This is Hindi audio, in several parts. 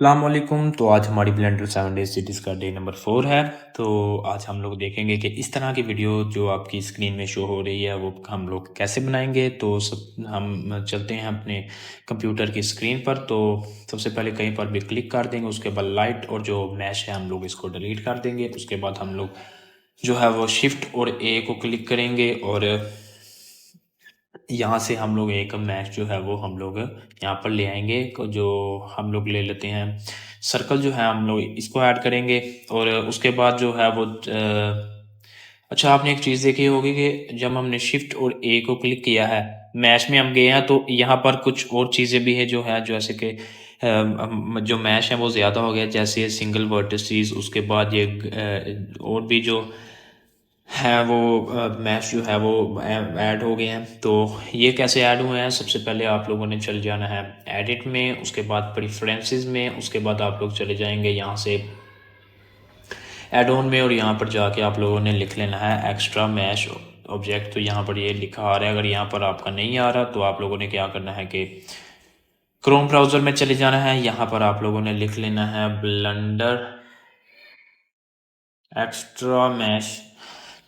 अस्सलामुअलैकुम। तो आज हमारी ब्लेंडर 7 डेज सिटीज़ का डे नंबर 4 है। तो आज हम लोग देखेंगे कि इस तरह की वीडियो जो आपकी स्क्रीन में शो हो रही है वो हम लोग कैसे बनाएंगे। तो सब हम चलते हैं अपने कंप्यूटर की स्क्रीन पर। तो सबसे पहले कहीं पर भी क्लिक कर देंगे, उसके बाद लाइट और जो मैश है हम लोग इसको डिलीट कर देंगे। उसके बाद हम लोग जो है वो शिफ्ट और ए को क्लिक करेंगे और यहाँ से हम लोग एक मैच जो है वो हम लोग यहाँ पर ले आएंगे। जो हम लोग ले लेते हैं सर्कल, जो है हम लोग इसको ऐड करेंगे। और उसके बाद जो है वो अच्छा, आपने एक चीज़ देखी होगी कि जब हमने शिफ्ट और ए को क्लिक किया है, मैश में हम गए हैं, तो यहाँ पर कुछ और चीज़ें भी है जो है, जैसे कि जो मैश है वो ज़्यादा हो गया, जैसे सिंगल वर्टिसेस। उसके बाद ये और भी जो है वो मैश जो है वो ऐड हो गए हैं। तो ये कैसे ऐड हुए हैं, सबसे पहले आप लोगों ने चल जाना है एडिट में, उसके बाद प्रेफरेंसेस में, उसके बाद आप लोग चले जाएंगे यहाँ से एड ऑन में, और यहाँ पर जाके आप लोगों ने लिख लेना है एक्स्ट्रा मैश ऑब्जेक्ट। तो यहाँ पर ये लिखा आ रहा है। अगर यहाँ पर आपका नहीं आ रहा तो आप लोगों ने क्या करना है कि क्रोम ब्राउज़र में चले जाना है। यहाँ पर आप लोगों ने लिख लेना है ब्लेंडर एक्स्ट्रा मैश।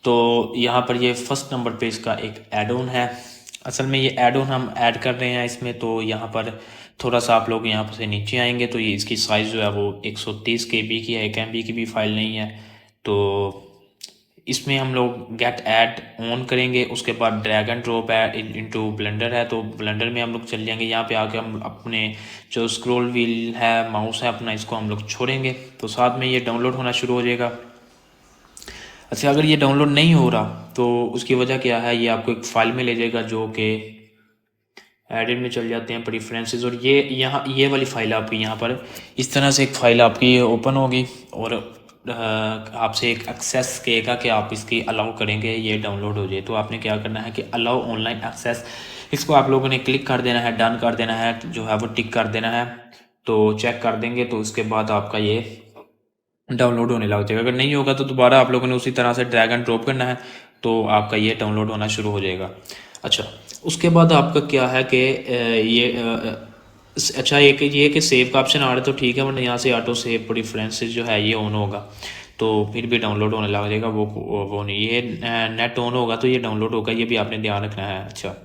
तो यहाँ पर ये फर्स्ट नंबर पे इसका एक एड ऑन है। असल में ये एड ऑन हम ऐड कर रहे हैं इसमें। तो यहाँ पर थोड़ा सा आप लोग यहाँ पर से नीचे आएंगे तो ये इसकी साइज़ जो है वो 130 KB की है, 1 MB की भी फाइल नहीं है। तो इसमें हम लोग गेट ऐड ऑन करेंगे। उसके बाद ड्रैग एंड ड्रॉप है इनटू ब्लेंडर है, तो ब्लेंडर में हम लोग चल जाएंगे। यहाँ पे आके हम अपने जो स्क्रॉल व्हील है, माउस है अपना, इसको हम लोग छोड़ेंगे तो साथ में ये डाउनलोड होना शुरू हो जाएगा। अच्छा, अगर ये डाउनलोड नहीं हो रहा तो उसकी वजह क्या है, ये आपको एक फ़ाइल में ले जाएगा जो कि एडिट में चल जाते हैं प्रेफरेंसेस, और ये यहाँ ये वाली फ़ाइल आपकी यहाँ पर इस तरह से एक फ़ाइल आपकी ओपन होगी और आपसे एक एक्सेस कहेगा कि आप इसकी अलाउ करेंगे ये डाउनलोड हो जाए। तो आपने क्या करना है कि अलाउ ऑनलाइन एक्सेस, इसको आप लोगों ने क्लिक कर देना है, डन कर देना है, जो है वो टिक कर देना है। तो चेक कर देंगे तो उसके बाद आपका ये डाउनलोड होने लग जाएगा। अगर नहीं होगा तो दोबारा आप लोगों ने उसी तरह से ड्रैग एंड ड्रॉप करना है, तो आपका ये डाउनलोड होना शुरू हो जाएगा। अच्छा, उसके बाद आपका क्या है कि अच्छा, एक ये कि सेव का ऑप्शन आ रहा है तो ठीक है, वरना यहाँ से ऑटो सेव प्रेफरेंसेस जो है ये ऑन होगा तो फिर भी डाउनलोड होने लग जाएगा। वो नहीं, ये नेट ऑन होगा तो ये डाउनलोड होगा, ये भी आपने ध्यान रखना है। अच्छा,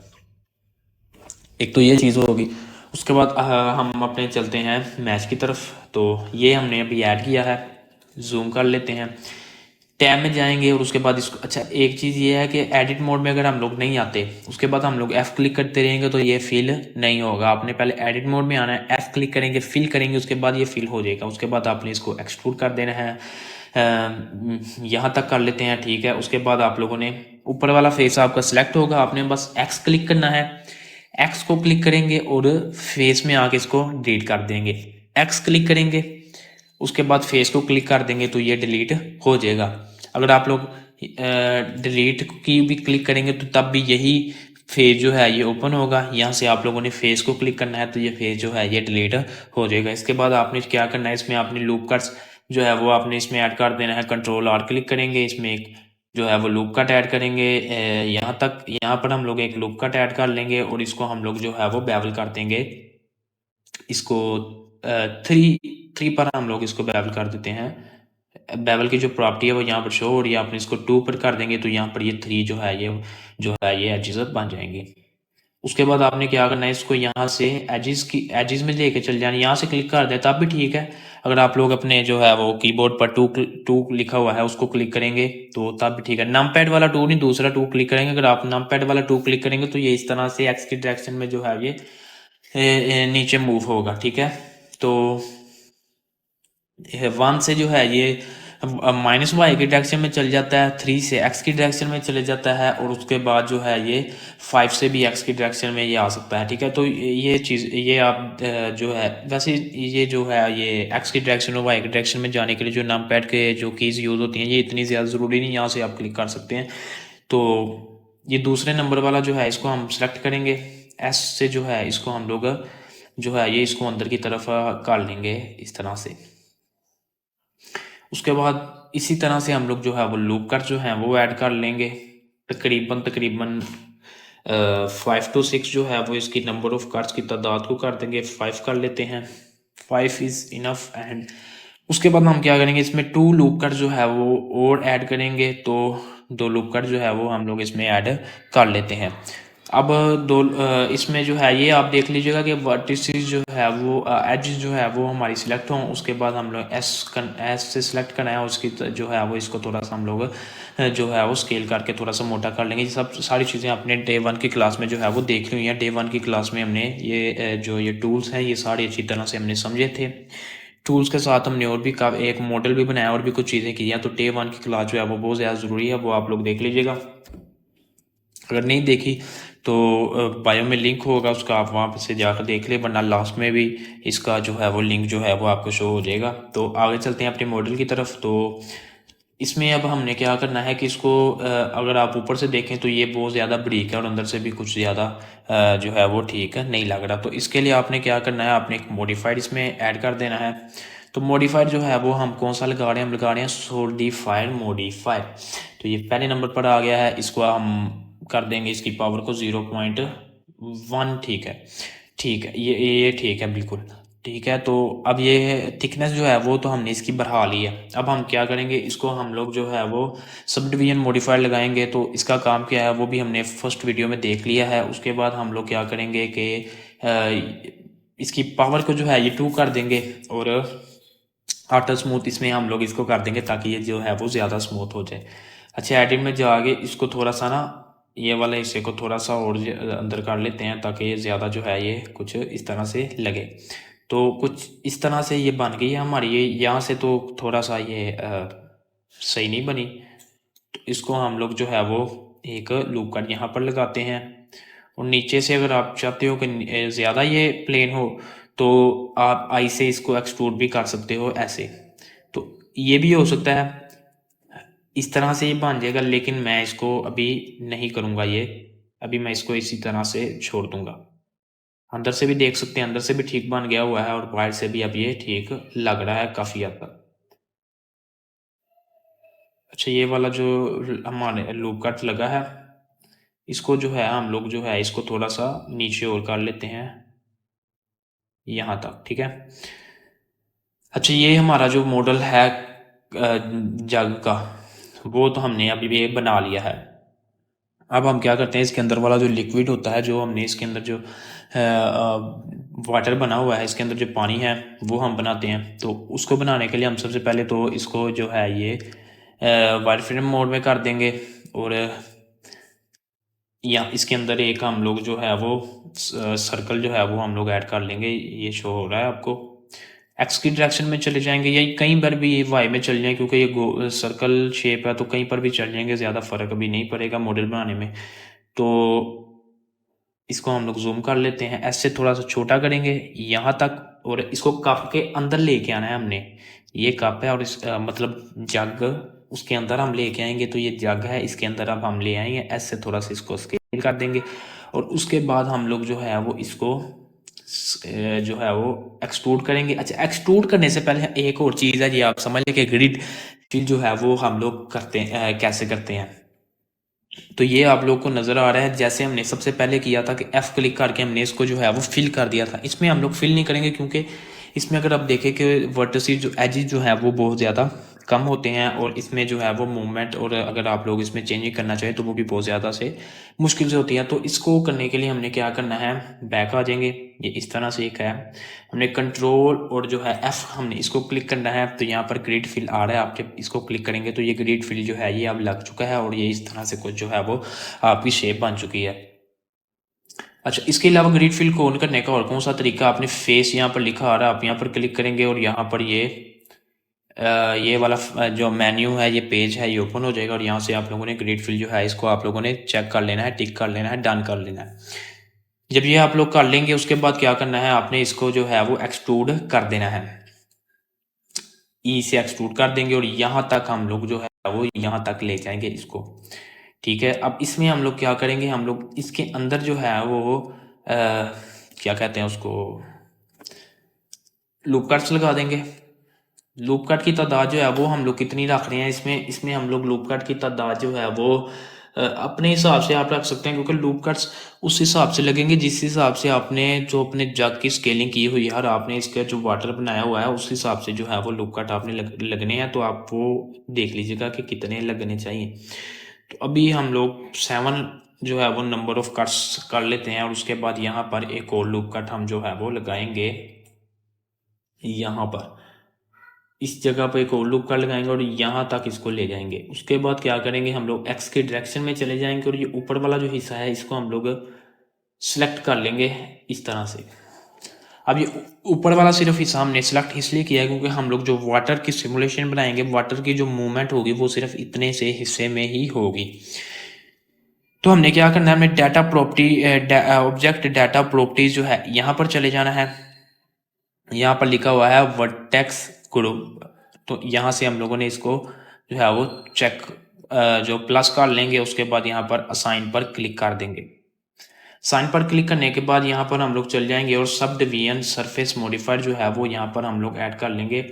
एक तो ये चीज़ होगी। उसके बाद हम अपने चलते हैं मैच की तरफ। तो ये हमने अभी ऐड किया है, जूम कर लेते हैं, टैब में जाएंगे और उसके बाद इसको, अच्छा एक चीज़ ये है कि एडिट मोड में अगर हम लोग नहीं आते, उसके बाद हम लोग F क्लिक करते रहेंगे तो ये फिल नहीं होगा। आपने पहले एडिट मोड में आना है, F क्लिक करेंगे, फिल करेंगे, उसके बाद ये फिल हो जाएगा। उसके बाद आपने इसको एक्सट्रूड कर देना है, यहाँ तक कर लेते हैं, ठीक है। उसके बाद आप लोगों ने ऊपर वाला फेस आपका सिलेक्ट होगा, आपने बस X क्लिक करना है, X को क्लिक करेंगे और फेस में आके इसको डिलीट कर देंगे। X क्लिक करेंगे, उसके बाद फेस को क्लिक कर देंगे तो ये डिलीट हो जाएगा। अगर आप लोग डिलीट की भी क्लिक करेंगे तो तब भी यही फेस जो है ये ओपन होगा। यहाँ से आप लोगों ने फेस को क्लिक करना है तो ये फेस जो है ये डिलीट हो जाएगा। इसके बाद आपने क्या करना है, इसमें आपने लूप कट्स जो है वो आपने इसमें ऐड कर देना है। कंट्रोल आर क्लिक करेंगे, इसमें एक जो है वो लूप कट ऐड करेंगे। यहाँ तक, यहाँ पर हम लोग एक लूप कट ऐड कर लेंगे और इसको हम लोग जो है वो बेवल कर देंगे। इसको थ्री थ्री पर हम लोग इसको बेवल कर देते हैं। बेवल की जो प्रॉपर्टी है वो यहाँ पर शो हो रही है, आपने इसको 2 पर कर देंगे तो यहाँ पर ये 3 जो है ये एजिज बन जाएंगे। उसके बाद आपने क्या करना है, इसको यहाँ से एजिज में लेके चल जाना। यहाँ से क्लिक कर दे तब भी ठीक है। अगर आप लोग अपने जो है वो कीबोर्ड पर टू लिखा हुआ है उसको क्लिक करेंगे तो तब भी ठीक है। नमपैड वाला टू नहीं, दूसरा टू क्लिक करेंगे। अगर आप नमपैड वाला टू क्लिक करेंगे तो ये इस तरह से एक्स की डायरेक्शन में जो है ये नीचे मूव होगा, ठीक है। तो 1 से जो है ये -y की डायरेक्शन में चल जाता है, 3 से x की डायरेक्शन में चले जाता है, और उसके बाद जो है ये 5 से भी x की डायरेक्शन में ये आ सकता है, ठीक है। तो ये चीज़ ये आप जो है, वैसे ये जो है ये x की डायरेक्शन और y की डायरेक्शन में जाने के लिए जो नमपैड के जो कीज़ यूज़ होती हैं ये इतनी ज़्यादा ज़रूरी नहीं, यहाँ से आप क्लिक कर सकते हैं। तो ये दूसरे नंबर वाला जो है इसको हम सेलेक्ट करेंगे, S से जो है इसको हम लोग जो है ये इसको अंदर की तरफ कर लेंगे इस तरह से। उसके बाद इसी तरह से हम लोग जो है वो लूप कट जो है वो ऐड कर लेंगे। तकरीबन तकरीबन 5 to 6 जो है वो इसकी नंबर ऑफ कट्स की तादाद को कर देंगे, 5 कर लेते हैं। 5 इज़ इनफ। एंड उसके बाद हम क्या करेंगे, इसमें 2 लूप कट जो है वो और ऐड करेंगे। तो 2 लूप कट जो है वो हम लोग इसमें ऐड कर लेते हैं। अब इसमें जो है ये आप देख लीजिएगा कि वर्टिसेस जो है वो एज जो है वो हमारी सिलेक्ट हों। उसके बाद हम लोग एस से सिलेक्ट करना है, उसकी जो है वो इसको थोड़ा सा हम लोग जो है वो स्केल करके थोड़ा सा मोटा कर लेंगे। ये सब सारी चीज़ें आपने डे 1 की क्लास में जो है वो देख ली हुई हैं। डे 1 की क्लास में हमने ये जो ये टूल्स हैं ये सारे अच्छी तरह से हमने समझे थे। टूल्स के साथ हमने और भी एक मॉडल भी बनाया और भी कुछ चीज़ें की हैं। तो डे 1 की क्लास जो है वो बहुत ज़्यादा ज़रूरी है, वो आप लोग देख लीजिएगा। अगर नहीं देखी तो बायो में लिंक होगा उसका, आप वहाँ से जाकर देख ले, वरना लास्ट में भी इसका जो है वो लिंक जो है वो आपको शो हो जाएगा। तो आगे चलते हैं अपने मॉडल की तरफ। तो इसमें अब हमने क्या करना है कि इसको अगर आप ऊपर से देखें तो ये बहुत ज़्यादा बारीक है और अंदर से भी कुछ ज़्यादा जो है वो ठीक है नहीं लग रहा। तो इसके लिए आपने क्या करना है, आपने एक मॉडिफाइड इसमें ऐड कर देना है। तो मॉडिफाइड जो है वो हम कौन सा लगा रहे हैं, हम लगा रहे हैं सॉलिडिफाइड मॉडिफाइड। तो ये पहले नंबर पर आ गया है, इसको हम कर देंगे इसकी पावर को 0.1। ठीक है ये ठीक है, बिल्कुल ठीक है। तो अब ये थिकनेस जो है वो तो हमने इसकी बढ़ा ली है। अब हम क्या करेंगे, इसको हम लोग जो है वो सब डिवीजन मॉडिफायर लगाएंगे। तो इसका काम क्या है वो भी हमने फर्स्ट वीडियो में देख लिया है। उसके बाद हम लोग क्या करेंगे कि इसकी पावर को जो है ये 2 कर देंगे और ऑटो स्मूथ इसमें हम लोग इसको कर देंगे ताकि ये जो है वो ज़्यादा स्मूथ हो जाए। अच्छा, एडिट में जाके इसको थोड़ा सा ना ये वाले हिस्से को थोड़ा सा और अंदर कर लेते हैं ताकि ये ज़्यादा जो है ये कुछ इस तरह से लगे। तो कुछ इस तरह से ये बन गई है हमारी। ये यहाँ से तो थोड़ा सा ये सही नहीं बनी। तो इसको हम लोग जो है वो एक लूप कट यहाँ पर लगाते हैं। और नीचे से अगर आप चाहते हो कि ज़्यादा ये प्लेन हो तो आप आई से इसको एक्सट्रूड भी कर सकते हो ऐसे। तो ये भी हो सकता है, इस तरह से ये बन जाएगा, लेकिन मैं इसको अभी नहीं करूँगा ये। अभी मैं इसको इसी तरह से छोड़ दूँगा। अंदर से भी देख सकते हैं, अंदर से भी ठीक बन गया हुआ है और बाहर से भी अब ये ठीक लग रहा है काफ़ी हद तक। अच्छा, ये वाला जो हमारे लूप कट लगा है इसको जो है हम लोग जो है इसको थोड़ा सा नीचे और कर लेते हैं यहाँ तक, ठीक है। अच्छा, ये हमारा जो मॉडल है जग का वो तो हमने अभी भी बना लिया है। अब हम क्या करते हैं, इसके अंदर वाला जो लिक्विड होता है, जो हमने इसके अंदर जो वाटर बना हुआ है, इसके अंदर जो पानी है वो हम बनाते हैं। तो उसको बनाने के लिए हम सबसे पहले तो इसको जो है ये वायर फ्रेम मोड में कर देंगे। और या इसके अंदर एक हम लोग जो है वो सर्कल जो है वो हम लोग ऐड कर लेंगे। ये शो हो रहा है आपको। एक्स की डायरेक्शन में चले जाएंगे या कहीं पर भी ये वाई में चल जाए, क्योंकि ये सर्कल शेप है तो कहीं पर भी चल जाएंगे, ज़्यादा फर्क अभी नहीं पड़ेगा मॉडल बनाने में। तो इसको हम लोग जूम कर लेते हैं, ऐसे थोड़ा सा छोटा करेंगे यहाँ तक। और इसको कप के अंदर लेके आना है हमने। ये कप है और इस मतलब जग, उसके अंदर हम लेके आएंगे। तो ये जग है, इसके अंदर अब हम ले आएंगे, ऐसे थोड़ा सा इसको स्केल कर देंगे। और उसके बाद हम लोग जो है वो इसको जो है वो एक्सट्रूड करेंगे। अच्छा, एक्सट्रूड करने से पहले एक और चीज़ है, ये आप समझ लें कि ग्रिड फिल जो है वो हम लोग करते हैं कैसे करते हैं। तो ये आप लोग को नज़र आ रहा है, जैसे हमने सबसे पहले किया था कि F क्लिक करके हमने इसको जो है वो फिल कर दिया था। इसमें हम लोग फिल नहीं करेंगे क्योंकि इसमें अगर आप देखें कि वर्टिसेस जो एजेस जो है वो बहुत ज़्यादा कम होते हैं और इसमें जो है वो मूवमेंट, और अगर आप लोग इसमें चेंजिंग करना चाहें तो वो भी बहुत ज़्यादा से मुश्किल से होती है। तो इसको करने के लिए हमने क्या करना है, बैक आ जाएंगे। ये इस तरह से एक है, हमने कंट्रोल और जो है F हमने इसको क्लिक करना है। तो यहाँ पर ग्रिड फिल आ रहा है, आप जब इसको क्लिक करेंगे तो ये ग्रिड फिल जो है ये अब लग चुका है और ये इस तरह से कुछ जो है वो आपकी शेप बन चुकी है। अच्छा, इसके अलावा ग्रिड फिल को ऑन करने का और कौन सा तरीका, आपने फेस यहाँ पर लिखा आ रहा है, आप यहाँ पर क्लिक करेंगे और यहाँ पर ये वाला जो मेन्यू है, ये पेज है, ये ओपन हो जाएगा। और यहाँ से आप लोगों ने ग्रिड फिल जो है इसको आप लोगों ने चेक कर लेना है, टिक कर लेना है, डन कर लेना है। जब ये आप लोग कर लेंगे उसके बाद क्या करना है, आपने इसको जो है वो एक्सट्रूड कर देना है। ई से एक्सट्रूड कर देंगे और यहाँ तक हम लोग जो है वो यहाँ तक ले जाएंगे इसको, ठीक है। अब इसमें हम लोग क्या करेंगे, हम लोग इसके अंदर जो है वो क्या कहते हैं उसको, लूप कट्स लगा देंगे। लूप कट की तादाद जो है वो हम लोग कितनी रख रहे हैं इसमें हम लोग लूप कट की तादाद जो है वो अपने हिसाब से आप रख सकते हैं, क्योंकि लूप कट्स उस हिसाब से लगेंगे जिस हिसाब से आपने जो अपने जग की स्केलिंग की हुई है और आपने इसका जो वाटर बनाया हुआ है उस हिसाब से जो है वो लूप कट आपने लगने हैं। तो आप वो देख लीजिएगा कि कितने लगने चाहिए। तो अभी हम लोग 7 जो है वो नंबर ऑफ कट्स कर लेते हैं और उसके बाद यहाँ पर एक और लूप कट हम जो है वो लगाएंगे। यहाँ पर इस जगह पर एक और लूप कट लगाएंगे और यहाँ तक इसको ले जाएंगे। उसके बाद क्या करेंगे, हम लोग एक्स के डायरेक्शन में चले जाएंगे और ये ऊपर वाला जो हिस्सा है इसको हम लोग सिलेक्ट कर लेंगे इस तरह से। अब ये ऊपर वाला सिर्फ हिस्सा हमने सिलेक्ट इसलिए किया है क्योंकि हम लोग जो वाटर की सिमुलेशन बनाएंगे, वाटर की जो मूवमेंट होगी वो सिर्फ इतने से हिस्से में ही होगी। तो हमने क्या करना है, हमें data property object data properties जो है यहाँ पर चले जाना है। यहाँ पर लिखा हुआ है वर्टेक्स ग्रुप, तो यहाँ से हम लोगों ने इसको जो है वो चेक जो प्लस कर लेंगे। उसके बाद यहाँ पर असाइन पर क्लिक कर देंगे। साइन पर क्लिक करने के बाद यहाँ पर हम लोग चल जाएंगे और सब डिवीजन सरफेस मॉडिफायर जो है वो यहाँ पर हम लोग ऐड कर लेंगे।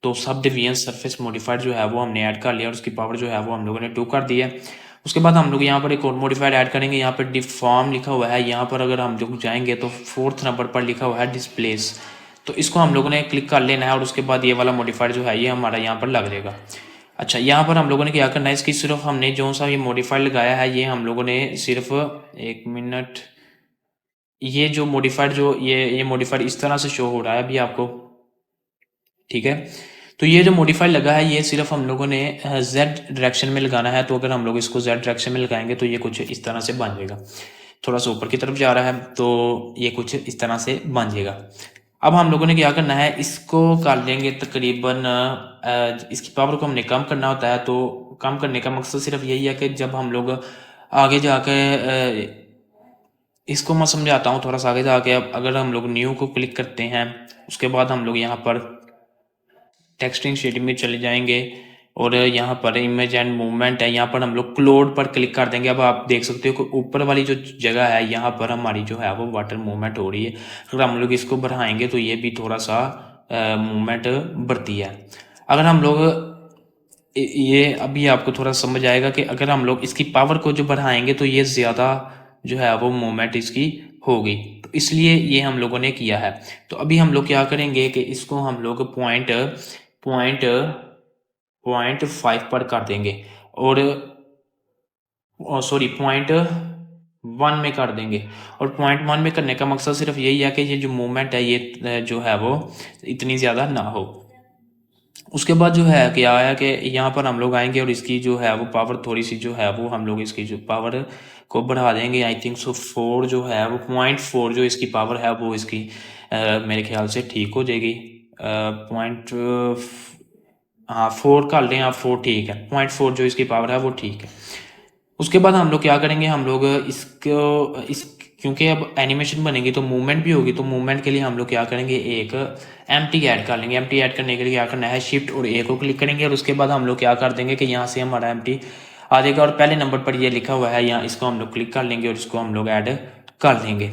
तो सब डिवीजन सरफेस मॉडिफायर जो है वो हमने ऐड कर लिया और उसकी पावर जो है वो हम लोगों ने 2 कर दी है। उसके बाद हम लोग यहाँ पर एक और मॉडिफायर ऐड करेंगे। यहाँ पर डिफॉर्म लिखा हुआ है, यहाँ पर अगर हम लोग जाएंगे तो 4th नंबर पर लिखा हुआ है डिस्प्लेस, तो इसको हम लोगों ने क्लिक कर लेना है और उसके बाद ये वाला मॉडिफायर जो है ये हमारा यहाँ पर लग जाएगा। अच्छा, यहाँ पर हम लोगों ने क्या करना है, इसकी सिर्फ हमने जो सा ये मॉडिफायर लगाया है ये हम लोगों ने सिर्फ 1 मिनट, ये जो मॉडिफायर जो ये मॉडिफायर इस तरह से शो हो रहा है अभी आपको, ठीक है। तो ये जो मॉडिफायर लगा है ये सिर्फ हम लोगों ने जेड डायरेक्शन में लगाना है। तो अगर हम लोग इसको जेड डायरेक्शन में लगाएंगे तो ये कुछ इस तरह से बन जाएगा। थोड़ा सा ऊपर की तरफ जा रहा है तो ये कुछ इस तरह से बन जाएगा। अब हम लोगों ने क्या करना है, इसको कर लेंगे तकरीबन इसकी पावर को हमने कम करना होता है। तो कम करने का मकसद सिर्फ यही है कि जब हम लोग आगे जाके इसको मैं समझाता हूँ थोड़ा सा आगे जाके। अब अगर हम लोग न्यू को क्लिक करते हैं उसके बाद हम लोग यहाँ पर टेक्सटिंग शीट में चले जाएंगे और यहाँ पर इमेज एंड मूवमेंट है, यहाँ पर हम लोग क्लोड पर क्लिक कर देंगे। अब आप देख सकते हो कि ऊपर वाली जो जगह है यहाँ पर हमारी जो है वो वाटर मूवमेंट हो रही है। अगर हम लोग इसको बढ़ाएंगे तो ये भी थोड़ा सा मूवमेंट बढ़ती है। अगर हम लोग ये अभी आपको थोड़ा समझ आएगा कि अगर हम लोग इसकी पावर को जो बढ़ाएंगे तो ये ज़्यादा जो है वो मूवमेंट इसकी होगी, तो इसलिए ये हम लोगों ने किया है। तो अभी हम लोग क्या करेंगे कि इसको हम लोग पॉइंट 5 पर कर देंगे और सॉरी 0.1 में कर देंगे। और 0.1 में करने का मकसद सिर्फ यही है कि ये जो मूवमेंट है ये जो है वो इतनी ज़्यादा ना हो। उसके बाद जो है क्या है कि यहाँ पर हम लोग आएंगे और इसकी जो है वो पावर थोड़ी सी जो है वो हम लोग इसकी जो पावर को बढ़ा देंगे। आई थिंक सो 4 जो है वो 0.4 जो इसकी पावर है वो इसकी मेरे ख्याल से ठीक हो जाएगी। पॉइंट हाँ 4 कर लें आप, 4 ठीक है, 0.4 जो इसकी पावर है वो ठीक है। उसके बाद हम लोग क्या करेंगे, हम लोग इसको क्योंकि अब एनिमेशन बनेगी तो मूवमेंट भी होगी, तो मूवमेंट के लिए हम लोग क्या करेंगे, एक एम्प्टी ऐड कर लेंगे। एम्प्टी ऐड करने के लिए क्या करना है, शिफ्ट और ए को क्लिक करेंगे और उसके बाद हम लोग क्या कर देंगे कि यहाँ से हमारा एम्प्टी आ जाएगा और पहले नंबर पर ये लिखा हुआ है यहाँ, इसको हम लोग क्लिक कर लेंगे और इसको हम लोग ऐड कर देंगे।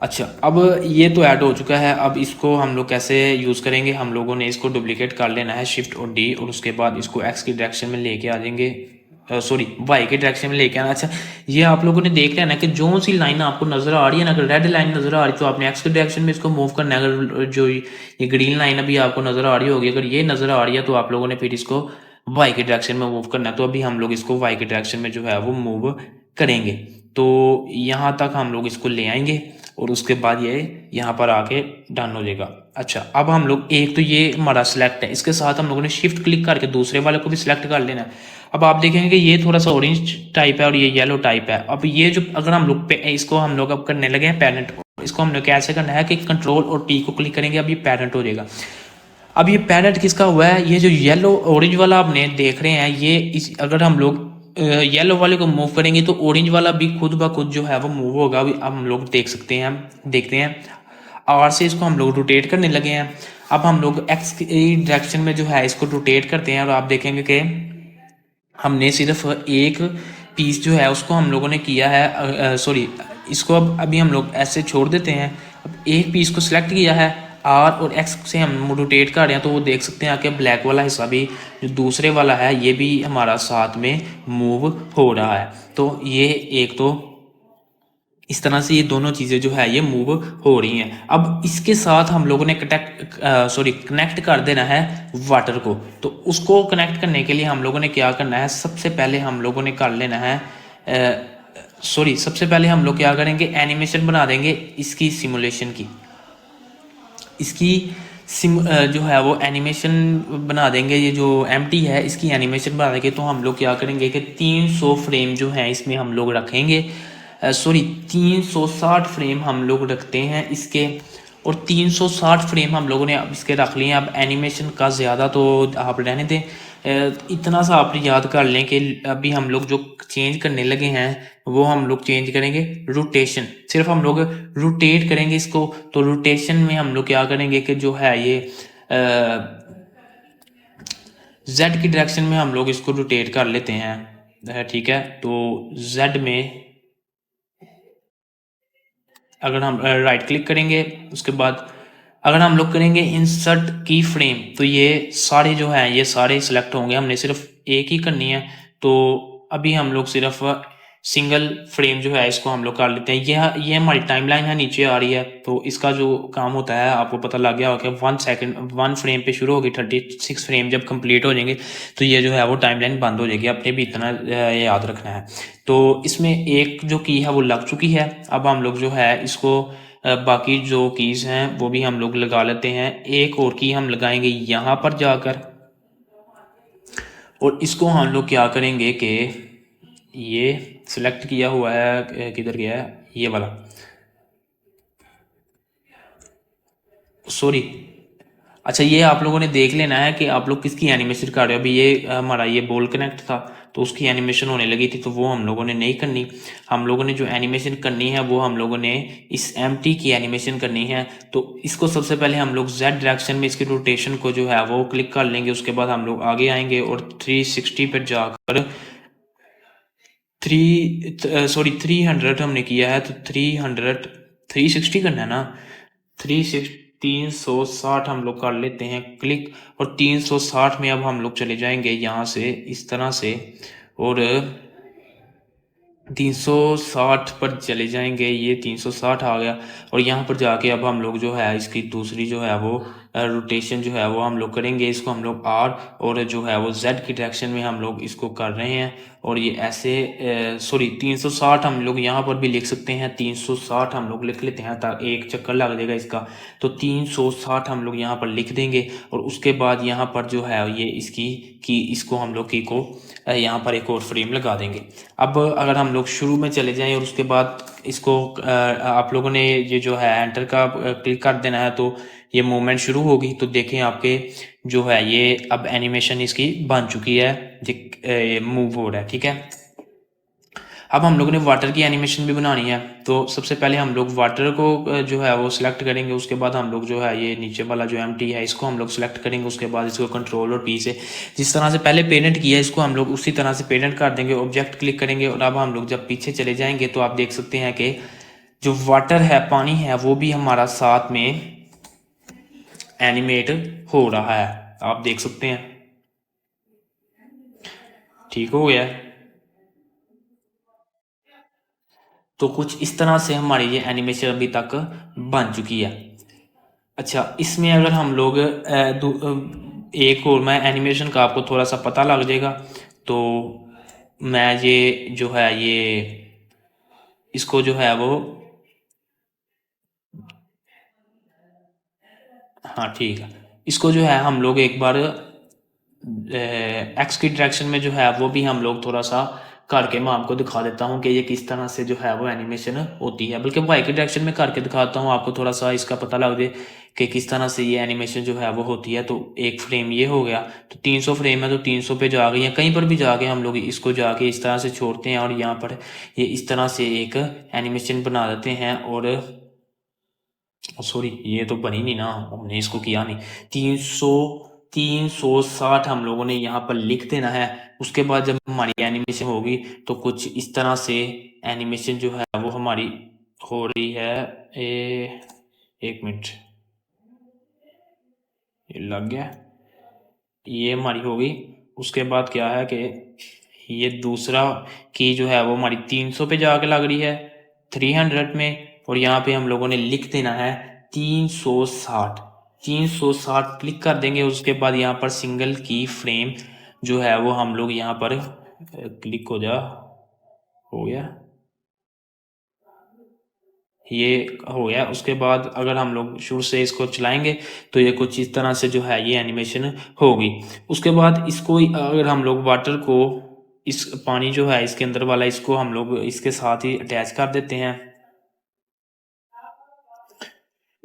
अच्छा, अब ये तो ऐड हो चुका है। अब इसको हम लोग कैसे यूज़ करेंगे, हम लोगों ने इसको डुप्लीकेट कर लेना है शिफ्ट और डी और उसके बाद इसको एक्स की डायरेक्शन में लेके आ जाएंगे, सॉरी वाई के डायरेक्शन में लेके आना। अच्छा, ये आप लोगों ने देख लिया ना कि जो सी लाइन आपको नजर आ रही है ना, अगर रेड लाइन नजर आ रही है तो आपने एक्स के डायरेक्शन में इसको मूव करना है। अगर जो ये ग्रीन लाइन अभी आपको नजर आ रही होगी, अगर ये नजर आ रही है तो आप लोगों ने फिर इसको वाई के डायरेक्शन में मूव करना है। तो अभी हम लोग इसको वाई के डायरेक्शन में जो है वो मूव करेंगे। तो यहाँ तक हम लोग इसको ले आएंगे और उसके बाद ये यहाँ पर आके डन हो जाएगा। अच्छा, अब हम लोग एक तो ये हमारा सिलेक्ट है, इसके साथ हम लोगों ने शिफ्ट क्लिक करके दूसरे वाले को भी सिलेक्ट कर लेना है। अब आप देखेंगे कि ये थोड़ा सा ऑरेंज टाइप है और ये येलो टाइप है। अब ये जो अगर हम लोग इसको हम लोग अब करने लगे हैं पेरेंट, इसको हम लोग कैसे करना है कि कंट्रोल और टी को क्लिक करेंगे, अब ये पेरेंट हो जाएगा। अब ये पेरेंट किसका हुआ है, ये जो येलो ऑरेंज वाला आपने देख रहे हैं ये अगर हम लोग येलो वाले को मूव करेंगे तो ऑरेंज वाला भी खुद ब खुद जो है वो मूव होगा। अभी हम लोग देख सकते हैं, देखते हैं आर से इसको हम लोग रोटेट करने लगे हैं। अब हम लोग एक्स डायरेक्शन में जो है इसको रोटेट करते हैं और आप देखेंगे कि हमने सिर्फ एक पीस जो है उसको हम लोगों ने किया है, सॉरी इसको अब अभी हम लोग ऐसे छोड़ देते हैं। अब एक पीस को सिलेक्ट किया है, आर और एक्स से हम रोटेट कर रहे हैं तो वो देख सकते हैं कि ब्लैक वाला हिस्सा भी जो दूसरे वाला है ये भी हमारा साथ में मूव हो रहा है। तो ये एक तो इस तरह से ये दोनों चीज़ें जो है ये मूव हो रही हैं। अब इसके साथ हम लोगों ने कनेक्ट कर देना है वाटर को। तो उसको कनेक्ट करने के लिए हम लोगों ने क्या करना है, सबसे पहले हम लोगों ने कर लेना है सबसे पहले हम लोग क्या करेंगे, एनिमेशन बना देंगे इसकी सिमुलेशन की। इसकी जो है वो एनिमेशन बना देंगे। ये जो एम्प्टी है इसकी एनिमेशन बना देंगे। तो हम लोग क्या करेंगे कि 300 फ्रेम जो है इसमें हम लोग रखेंगे। 360 फ्रेम हम लोग रखते हैं इसके, और 360 फ्रेम हम लोगों ने अब इसके रख लिए हैं। अब एनिमेशन का ज़्यादा तो आप रहने दें, इतना सा आप याद कर लें कि अभी हम लोग जो चेंज करने लगे हैं वो हम लोग चेंज करेंगे रोटेशन। सिर्फ हम लोग रोटेट करेंगे इसको। तो रोटेशन में हम लोग क्या करेंगे कि जो है ये जेड की डायरेक्शन में हम लोग इसको रोटेट कर लेते हैं, ठीक है। तो जेड में अगर हम राइट क्लिक करेंगे, उसके बाद अगर हम लोग करेंगे इंसर्ट की फ्रेम, तो ये सारे जो हैं ये सारे सिलेक्ट होंगे। हमने सिर्फ एक ही करनी है। तो अभी हम लोग सिर्फ सिंगल फ्रेम जो है इसको हम लोग कर लेते हैं। ये हमारी टाइमलाइन है नीचे आ रही है। तो इसका जो काम होता है आपको पता लग गया होगा, 1 फ्रेम पे शुरू होगी, 36 फ्रेम जब कंप्लीट हो जाएंगे तो ये जो है वो टाइमलाइन बंद हो जाएगी। अपने भी इतना याद रखना है। तो इसमें एक जो की है वो लग चुकी है। अब हम लोग जो है इसको बाकी जो कीज़ हैं वो भी हम लोग लगा लेते हैं। एक और की हम लगाएंगे यहाँ पर जाकर, और इसको हम लोग क्या करेंगे कि ये सिलेक्ट किया हुआ है, किधर गया है ये वाला, सॉरी। अच्छा, ये आप लोगों ने देख लेना है कि आप लोग किसकी एनिमेशन कर रहे हो। अभी ये हमारा ये बॉल कनेक्ट था तो उसकी एनिमेशन होने लगी थी, तो वो हम लोगों ने नहीं करनी। हम लोगों ने जो एनिमेशन करनी है वो हम लोगों ने इस एम्प्टी की एनिमेशन करनी है। तो इसको सबसे पहले हम लोग जेड डायरेक्शन में इसकी रोटेशन को जो है वो क्लिक कर लेंगे। उसके बाद हम लोग आगे आएंगे और 360 पर जाकर 300 हमने किया है, तो 360 करना है ना। 360 हम लोग कर लेते हैं क्लिक, और 360 में अब हम लोग चले जाएंगे यहाँ से इस तरह से, और 360 पर चले जाएंगे। ये 360 आ गया, और यहाँ पर जाके अब हम लोग जो है इसकी दूसरी जो है वो रोटेशन जो है वो हम लोग करेंगे। इसको हम लोग आर और जो है वो जेड की डायरेक्शन में हम लोग इसको कर रहे हैं। और ये ऐसे 360 हम लोग यहाँ पर भी लिख सकते हैं। 360 हम लोग लिख लेते हैं ताकि एक चक्कर लग जाएगा इसका। तो 360 हम लोग यहाँ पर लिख देंगे, और उसके बाद यहाँ पर जो है ये इसको हम लोग की को यहाँ पर एक और फ्रेम लगा देंगे। अब अगर हम लोग शुरू में चले जाएं और उसके बाद इसको आप लोगों ने ये जो है एंटर का क्लिक कर देना है, तो ये मूवमेंट शुरू होगी। तो देखें आपके जो है ये अब एनिमेशन इसकी बन चुकी है, ये मूव हो रहा है, ठीक है। अब हम लोगों ने वाटर की एनिमेशन भी बनानी है। तो सबसे पहले हम लोग वाटर को जो है वो सिलेक्ट करेंगे। उसके बाद हम लोग जो है ये नीचे वाला जो एम्प्टी है इसको हम लोग सिलेक्ट करेंगे। उसके बाद इसको कंट्रोल और पी से जिस तरह से पहले पेरेंट किया इसको हम लोग उसी तरह से पेरेंट कर देंगे। ऑब्जेक्ट क्लिक करेंगे, और अब हम लोग जब पीछे चले जाएंगे तो आप देख सकते हैं कि जो वाटर है, पानी है, वो भी हमारा साथ में एनिमेट हो रहा है। आप देख सकते हैं, ठीक हो गया। तो कुछ इस तरह से हमारी ये एनिमेशन अभी तक बन चुकी है। अच्छा, इसमें अगर हम लोग एक और, मैं एनिमेशन का आपको थोड़ा सा पता लग जाएगा। तो मैं ये जो है ये इसको जो है वो, हाँ ठीक है, इसको जो है हम लोग एक बार एक्स की डायरेक्शन में जो है वो भी हम लोग थोड़ा सा करके मैं आपको दिखा देता हूँ कि ये किस तरह से जो है वो एनिमेशन होती है। बल्कि वाई की डायरेक्शन में करके दिखाता हूँ आपको, थोड़ा सा इसका पता लग जाए कि किस तरह से ये एनिमेशन जो है वो होती है। तो एक फ्रेम ये हो गया, तो 300 फ्रेम है तो 300 पे जा गई, या कहीं पर भी जाके हम लोग इसको जाके इस तरह से छोड़ते हैं, और यहाँ पर ये इस तरह से एक एनिमेशन बना देते हैं। और सॉरी, ये तो बनी नहीं ना, हमने इसको किया नहीं। 360 हम लोगों ने यहाँ पर लिख देना है। उसके बाद जब हमारी एनिमेशन होगी तो कुछ इस तरह से एनिमेशन जो है वो हमारी हो रही है। एक मिनट, ये लग गया, ये हमारी होगी। उसके बाद क्या है कि ये दूसरा की जो है वो हमारी 300 पे जाके लग रही है, 300 में, और यहाँ पे हम लोगों ने लिख देना है 360। 360 क्लिक कर देंगे। उसके बाद यहाँ पर सिंगल की फ्रेम जो है वो हम लोग यहाँ पर क्लिक हो गया, ये हो गया। उसके बाद अगर हम लोग शुरू से इसको चलाएंगे तो ये कुछ इस तरह से जो है ये एनिमेशन होगी। उसके बाद इसको अगर हम लोग वाटर को, इस पानी जो है इसके अंदर वाला, इसको हम लोग इसके साथ ही अटैच कर देते हैं,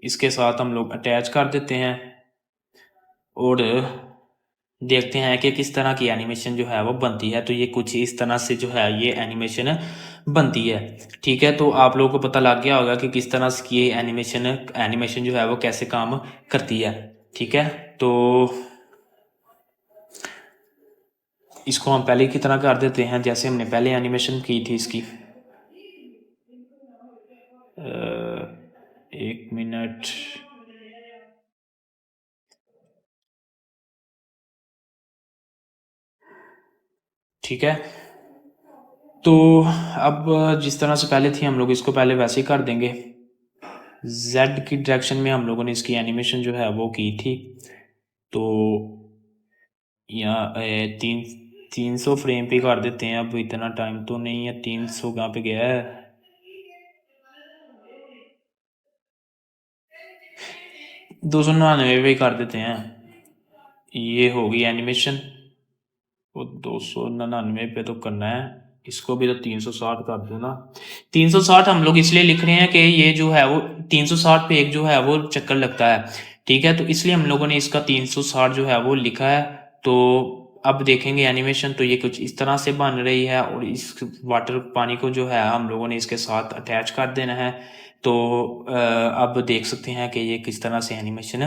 इसके साथ हम लोग अटैच कर देते हैं और देखते हैं कि किस तरह की एनिमेशन जो है वो बनती है। तो ये कुछ इस तरह से जो है ये एनिमेशन बनती है। ठीक है, तो आप लोगों को पता लग गया होगा कि किस तरह से ये एनिमेशन जो है वो कैसे काम करती है। ठीक है, तो इसको हम पहले की तरह कर देते हैं जैसे हमने पहले एनिमेशन की थी इसकी। 1 मिनट। ठीक है, तो अब जिस तरह से पहले थी हम लोग इसको पहले वैसे ही कर देंगे। Z की डायरेक्शन में हम लोगों ने इसकी एनिमेशन जो है वो की थी। तो यहाँ 300 फ्रेम पे कर देते हैं। अब इतना टाइम तो नहीं है, 300 कहाँ पे गया है, 299 पे कर देते हैं। ये होगी एनिमेशन, वो 299 पे तो करना है, इसको भी तो 360 कर दो ना। 360 हम लोग इसलिए लिख रहे हैं कि ये जो है वो 360 पे एक जो है वो चक्कर लगता है। ठीक है, तो इसलिए हम लोगों ने इसका 360 जो है वो लिखा है। तो अब देखेंगे एनिमेशन, तो ये कुछ इस तरह से बन रही है और इस वाटर पानी को जो है हम लोगों ने इसके साथ अटैच कर देना है। तो अब देख सकते हैं कि ये किस तरह से एनिमेशन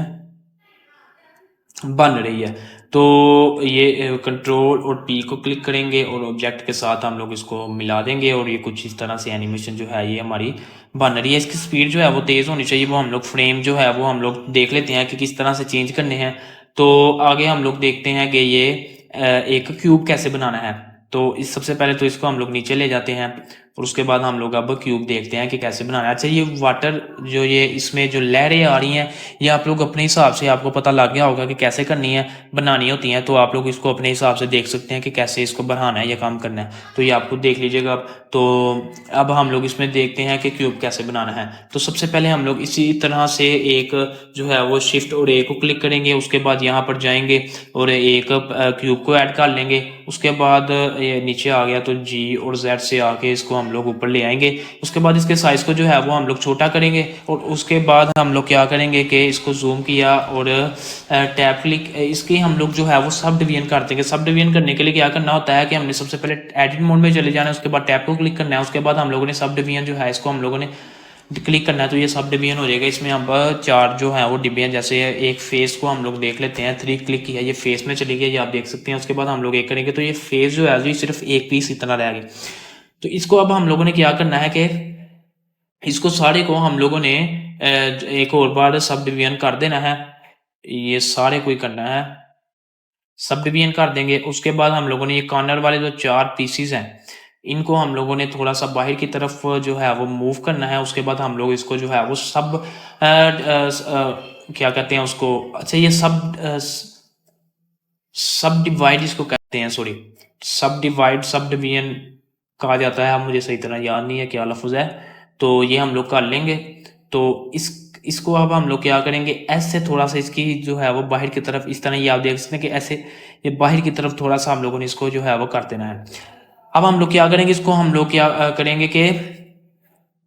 बन रही है। तो ये कंट्रोल और पी को क्लिक करेंगे और ऑब्जेक्ट के साथ हम लोग इसको मिला देंगे और ये कुछ इस तरह से एनिमेशन जो है ये हमारी बन रही है। इसकी स्पीड जो है वो तेज़ होनी चाहिए, वो हम लोग फ्रेम जो है वो हम लोग देख लेते हैं कि किस तरह से चेंज करने हैं। तो आगे हम लोग देखते हैं कि ये एक क्यूब कैसे बनाना है। तो इस सबसे पहले तो इसको हम लोग नीचे ले जाते हैं और उसके बाद हम लोग अब क्यूब देखते हैं कि कैसे बनाना है। अच्छा, ये वाटर जो ये इसमें जो लहरें आ रही हैं, ये आप लोग अपने हिसाब से, आपको पता लग गया होगा कि कैसे करनी है, बनानी होती हैं। तो आप लोग इसको अपने हिसाब से देख सकते हैं कि कैसे इसको बढ़ाना है या काम करना है। तो ये आपको देख लीजिएगा। तो अब हम लोग इसमें देखते हैं कि क्यूब कैसे बनाना है। तो सबसे पहले हम लोग इसी तरह से एक जो है वो शिफ्ट और ए को क्लिक करेंगे। उसके बाद यहाँ पर जाएंगे और एक क्यूब को ऐड कर लेंगे। उसके बाद ये नीचे आ गया तो जी और जेड से आके इसको हम लोग ऊपर ले आएंगे। उसके बाद इसके साइज को जो है वो हम लोग छोटा करेंगे और उसके बाद हम लोग क्या करेंगे कि इसको जूम किया और टैब क्लिक, इसकी हम लोग जो है वो सब डिवीजन कर देंगे। सब डिवीजन करने के लिए क्या करना होता है कि हमने सबसे पहले एडिट मोड में चले जाना है, उसके बाद टैब को क्लिक करना है, उसके बाद हम लोगों ने सब डिवीजन जो है इसको हम लोगों ने क्लिक करना है। तो ये सब डिवीजन हो जाएगा। इसमें हम 4 जो है वो डिवीजन, जैसे एक फेस को हम लोग देख लेते हैं, 3 क्लिक किया, ये फेस में चली गई, ये आप देख सकते हैं। उसके बाद हम लोग एक करेंगे तो ये फेस जो है सिर्फ एक पीस इतना रह गया। तो इसको अब हम लोगों ने क्या करना है कि इसको सारे को हम लोगों ने एक और बार सब डिवीजन कर देना है। ये सारे को ही करना है, सब डिवीजन कर देंगे। उसके बाद हम लोगों ने ये कॉर्नर वाले जो 4 पीसीज हैं, इनको हम लोगों ने थोड़ा सा बाहर की तरफ जो है वो मूव करना है। उसके बाद हम लोग इसको जो है वो सब क्या कहते हैं उसको, अच्छा ये सब डिवाइड इसको कहते हैं, सॉरी, सब डिवाइड, सब डिवीजन कहा जाता है। अब मुझे सही तरह याद नहीं है क्या लफ्ज़ है। तो ये हम लोग कर लेंगे। तो इसको अब हम लोग क्या करेंगे, ऐसे थोड़ा सा इसकी जो है वो बाहर की तरफ, इस तरह ये आप देख सकते हैं कि ऐसे ये बाहर की तरफ थोड़ा सा हम लोगों ने इसको जो है वो कर देना है। अब हम लोग क्या करेंगे, इसको हम लोग क्या करेंगे कि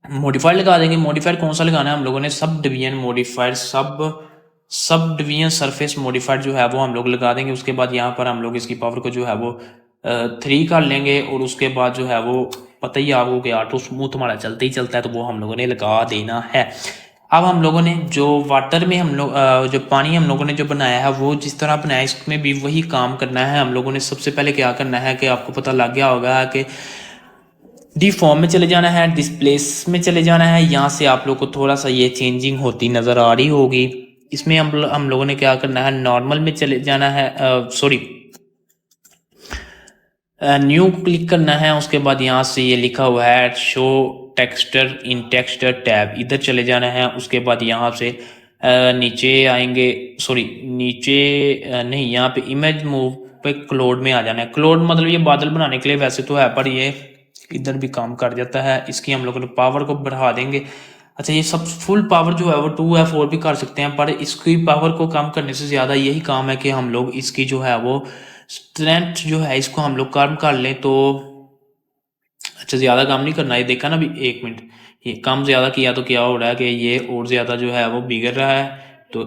मॉडिफायर लगा देंगे। मॉडिफायर कौन सा लगाना है, हम लोगों ने sub division modifier, sub division surface modifier जो है वो हम लोग लगा देंगे। उसके बाद यहाँ पर हम लोग इसकी पावर को जो है वो 3 कर लेंगे और उसके बाद जो है वो पता ही आपको कि ऑटो स्मूथ हमारा चलते ही चलता है, तो वो हम लोगों ने लगा देना है। अब हम लोगों ने जो वाटर में हम लोग जो पानी हम लोगों ने जो बनाया है वो जिस तरह बनाया है, इसमें भी वही काम करना है। हम लोगों ने सबसे पहले क्या करना है कि आपको पता लग गया होगा कि डिफॉर्म में चले जाना है, डिस्प्लेस में चले जाना है। यहाँ से आप लोग को थोड़ा सा ये चेंजिंग होती नज़र आ रही होगी। इसमें हम लोगों ने क्या करना है, नॉर्मल में चले जाना है, सॉरी न्यू क्लिक करना है। उसके बाद यहाँ से ये लिखा हुआ है शो टेक्सचर इन टेक्सचर टैब, इधर चले जाना है। उसके बाद यहाँ से नीचे आएंगे, सॉरी नीचे नहीं, यहाँ पे इमेज मूव पे क्लोड में आ जाना है। क्लोड मतलब ये बादल बनाने के लिए वैसे तो है, पर ये इधर भी काम कर जाता है। इसकी हम लोगों ने पावर को बढ़ा देंगे। अच्छा, ये सब फुल पावर जो है वो 2F4 भी कर सकते हैं, पर इसकी पावर को कम करने से ज़्यादा यही काम है कि हम लोग इसकी जो है वो स्ट्रेंथ जो है इसको हम लोग कम कर लें। तो अच्छा, ज़्यादा काम नहीं करना, ये देखा ना अभी, 1 मिनट, ये कम ज़्यादा किया तो क्या हो रहा है कि ये और ज़्यादा जो है वो बिगड़ रहा है। तो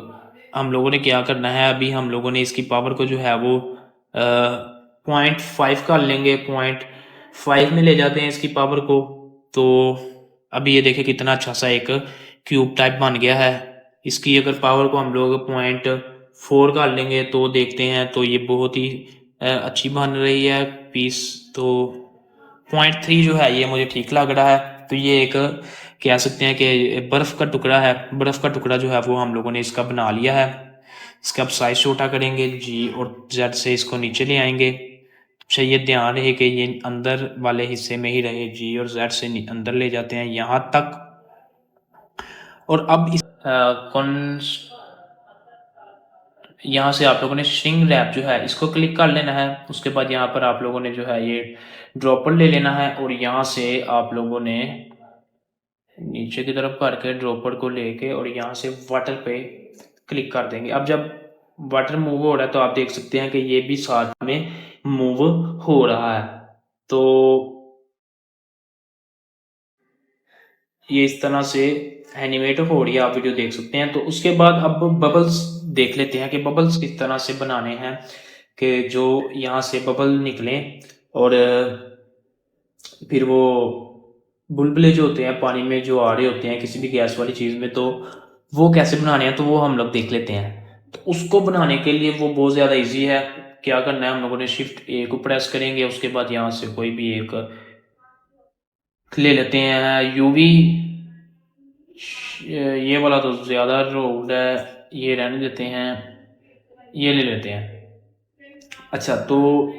हम लोगों ने क्या करना है, अभी हम लोगों ने इसकी पावर को जो है वो 0.5 कर लेंगे, 0.5 में ले जाते हैं इसकी पावर को। तो अभी ये देखें कितना अच्छा सा एक क्यूब टाइप बन गया है। इसकी अगर पावर को हम लोग 0.4 कर लेंगे तो देखते हैं, तो ये बहुत ही अच्छी बन रही है पीस। तो 0.3 जो है ये मुझे ठीक लग रहा है। तो ये एक कह सकते हैं कि बर्फ़ का टुकड़ा है, बर्फ़ का टुकड़ा जो है वो हम लोगों ने इसका बना लिया है। इसका अब साइज छोटा करेंगे, जी और जेड से इसको नीचे ले आएंगे। अच्छा, ये ध्यान रहे कि ये अंदर वाले हिस्से में ही रहे, जी और जेड से अंदर ले जाते हैं यहाँ तक। और अब इस यहाँ से आप लोगों ने श्रिंक रैप जो है इसको क्लिक कर लेना है। उसके बाद यहाँ पर आप लोगों ने जो है ये ड्रॉपर ले लेना है, और यहाँ से आप लोगों ने नीचे की तरफ करके ड्रॉपर को लेके और यहाँ से वाटर पे क्लिक कर देंगे। अब जब वाटर मूव हो रहा है तो आप देख सकते हैं कि ये भी साथ में मूव हो रहा है। तो ये इस तरह से एनिमेट हो रही है, आप वीडियो देख सकते हैं। तो उसके बाद अब बबल्स देख लेते हैं कि बबल्स किस तरह से बनाने हैं, कि जो यहाँ से बबल निकलें और फिर वो बुलबुले जो होते हैं पानी में जो आ रहे होते हैं किसी भी गैस वाली चीज़ में, तो वो कैसे बनाने हैं तो वो हम लोग देख लेते हैं। तो उसको बनाने के लिए वो बहुत ज़्यादा इजी है। क्या करना है, हम लोगों ने Shift A को प्रेस करेंगे। उसके बाद यहाँ से कोई भी एक ले लेते हैं यूवी, ये वाला तो ज़्यादा रोड है, ये रहने देते हैं, ये ले लेते हैं। अच्छा, तो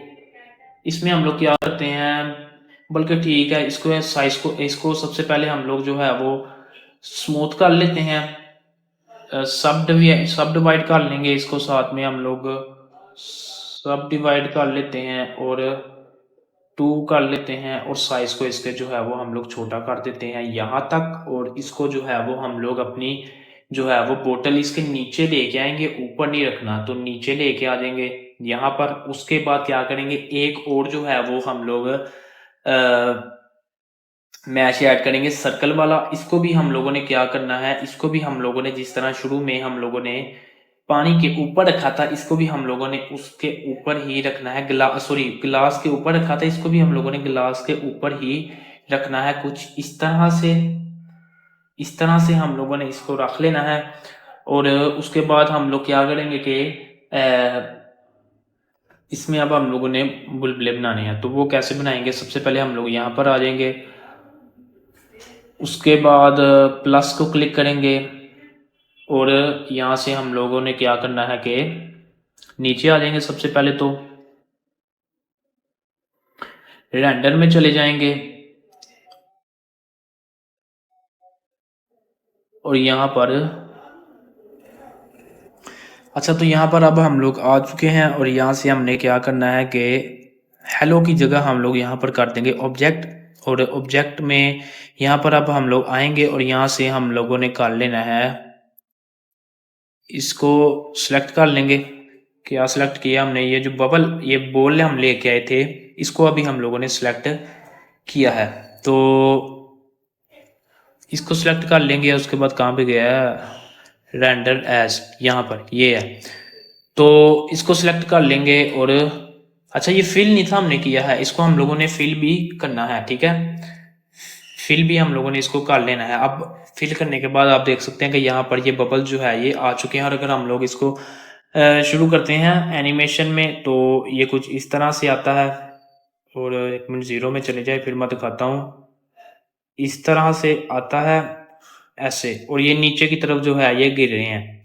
इसमें हम लोग क्या करते हैं, बल्कि ठीक है, इसको साइज को इसको सबसे पहले हम लोग जो है वो स्मूथ कर लेते हैं। सब डिवाइड कर लेंगे इसको, साथ में हम लोग सब डिवाइड कर लेते हैं और 2 कर लेते हैं, और साइज को इसके जो है वो हम लोग छोटा कर देते हैं यहाँ तक। और इसको जो है वो हम लोग अपनी जो है वो बोतल इसके नीचे लेके आएंगे, ऊपर नहीं रखना, तो नीचे लेके आ जाएंगे यहाँ पर। उसके बाद क्या करेंगे, एक और जो है वो हम लोग मैश ऐड करेंगे सर्कल वाला। इसको भी हम लोगों ने क्या करना है, इसको भी हम लोगों ने जिस तरह शुरू में हम लोगों ने पानी के ऊपर रखा था, इसको भी हम लोगों ने उसके ऊपर ही रखना है। गिलास के ऊपर रखा था, इसको भी हम लोगों ने गिलास के ऊपर ही रखना है। कुछ इस तरह से हम लोगों ने इसको रख लेना है। और उसके बाद हम लोग क्या करेंगे कि इसमें अब हम लोगों ने बुलबुले बनाने हैं। तो वो कैसे बनाएंगे, सबसे पहले हम लोग यहाँ पर आ जाएंगे। उसके बाद प्लस को क्लिक करेंगे, और यहाँ से हम लोगों ने क्या करना है कि नीचे आ जाएंगे। सबसे पहले तो रेंडर में चले जाएंगे, और यहाँ पर अच्छा, तो यहाँ पर अब हम लोग आ चुके हैं, और यहाँ से हमने क्या करना है कि हेलो की जगह हम लोग यहाँ पर कर देंगे ऑब्जेक्ट। और ऑब्जेक्ट में यहाँ पर अब हम लोग आएंगे, और यहाँ से हम लोगों ने कर लेना है, इसको सिलेक्ट कर लेंगे। क्या सिलेक्ट किया हमने, ये जो बबल ये बॉल हम लेके आए थे, इसको अभी हम लोगों ने सिलेक्ट किया है। तो इसको सिलेक्ट कर लेंगे। उसके बाद कहाँ पे गया है, रेंडर एज, यहाँ पर ये है। तो इसको सिलेक्ट कर लेंगे। और अच्छा, ये फिल नहीं था हमने किया है, इसको हम लोगों ने फिल भी करना है, ठीक है। फिल भी हम लोगों ने इसको कर लेना है। अब फिल करने के बाद आप देख सकते हैं कि यहाँ पर ये बबल जो है ये आ चुके हैं। और अगर हम लोग इसको शुरू करते हैं एनिमेशन में, तो ये कुछ इस तरह से आता है। और 1 मिनट 0 में चले जाए, फिर मैं दिखाता हूँ। इस तरह से आता है ऐसे, और ये नीचे की तरफ जो है ये गिर रहे हैं।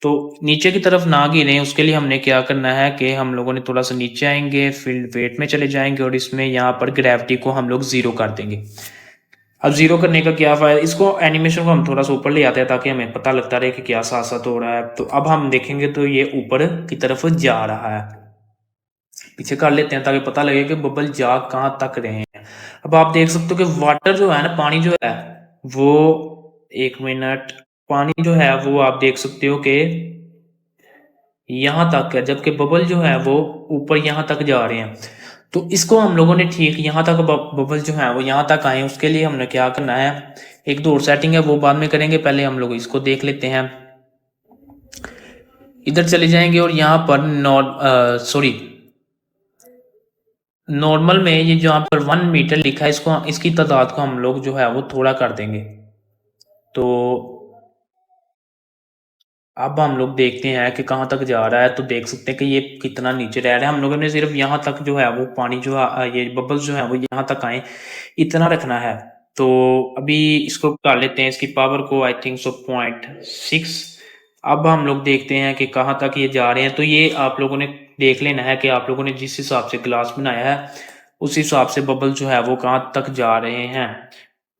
तो नीचे की तरफ ना गिरें उसके लिए हमने क्या करना है कि हम लोगों ने थोड़ा सा नीचे आएंगे, फील्ड वेट में चले जाएंगे और इसमें यहाँ पर ग्रेविटी को हम लोग ज़ीरो कर देंगे। अब ज़ीरो करने का क्या फ़ायदा, इसको एनिमेशन को हम थोड़ा सा ऊपर ले आते हैं ताकि हमें पता लगता रहे कि क्या साथ साथ हो रहा है। तो अब हम देखेंगे तो ये ऊपर की तरफ जा रहा है, पीछे कर लेते हैं ताकि पता लगे कि बबल जा कहाँ तक रहे हैं। अब आप देख सकते हो कि वाटर जो है ना, पानी जो है वो, एक मिनट, पानी जो है वो आप देख सकते हो कि यहाँ तक है, जबकि बबल जो है वो ऊपर यहाँ तक जा रहे हैं। तो इसको हम लोगों ने ठीक यहाँ तक बबल जो है वो यहाँ तक आए, उसके लिए हमने क्या करना है, एक दो और सेटिंग है वो बाद में करेंगे, पहले हम लोग इसको देख लेते हैं। इधर चले जाएंगे और यहाँ पर नॉर्मल में ये जहाँ पर 1 मीटर लिखा है, इसको इसकी तादाद को हम लोग जो है वो थोड़ा कर देंगे। तो अब हम लोग देखते हैं कि कहाँ तक जा रहा है, तो देख सकते हैं कि ये कितना नीचे रह रहा है। हम लोगों ने सिर्फ यहाँ तक जो है वो पानी जो ये बबल्स जो है वो यहाँ तक आए, इतना रखना है। तो अभी इसको कर लेते हैं, इसकी पावर को आई थिंक सो 0.6। अब हम लोग देखते हैं कि कहाँ तक ये जा रहे हैं। तो ये आप लोगों ने देख लेना है कि आप लोगों ने जिस हिसाब से ग्लास बनाया है उस हिसाब से बबल जो है वो कहाँ तक जा रहे हैं।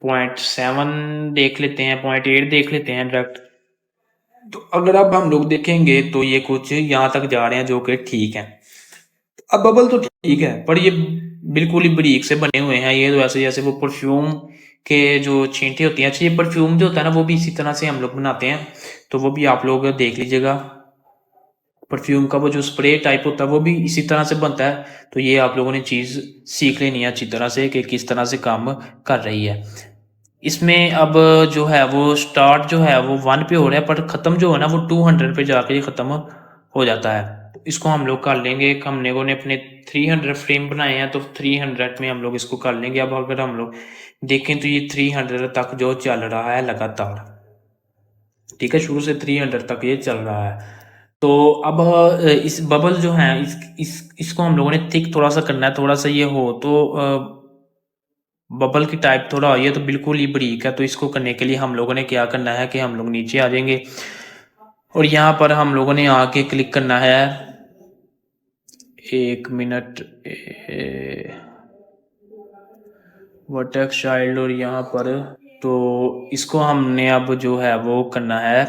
0.7 देख लेते हैं, 0.8 देख लेते हैं डायरेक्ट। तो अगर अब हम लोग देखेंगे तो ये कुछ यहाँ तक जा रहे हैं जो कि ठीक है। अब बबल तो ठीक है पर ये बिल्कुल ही बारीक से बने हुए हैं, ये तो ऐसे जैसे वो परफ्यूम के जो छींटे होती हैं। अच्छा, ये परफ्यूम जो होता है ना वो भी इसी तरह से हम लोग बनाते हैं, तो वो भी आप लोग देख लीजिएगा। परफ्यूम का वो जो स्प्रे टाइप होता है वो भी इसी तरह से बनता है। तो ये आप लोगों ने चीज़ सीख लेनी है अच्छी तरह से कि किस तरह से काम कर रही है। इसमें अब जो है वो स्टार्ट जो है वो 1 पे हो रहा है, पर ख़त्म जो है ना वो 200 पे जाके ये ख़त्म हो जाता है। तो इसको हम लोग कर लेंगे, एक हम लोगों ने अपने 300 फ्रेम बनाए हैं तो 300 में हम लोग इसको कर लेंगे। अब अगर हम लोग देखें तो ये 300 तक जो चल रहा है लगातार, ठीक है, शुरू से 300 तक ये चल रहा है। तो अब इस बबल जो है इसको हम लोगों ने थिक थोड़ा सा करना है, थोड़ा सा ये हो तो बबल की टाइप थोड़ा ये तो बिल्कुल ही बारीक है। तो इसको करने के लिए हम लोगों ने क्या करना है कि हम लोग नीचे आ जाएंगे और यहाँ पर हम लोगों ने आके क्लिक करना है, एक मिनट, वर्टेक्स चाइल्ड, और यहाँ पर तो इसको हमने अब जो है वो करना है,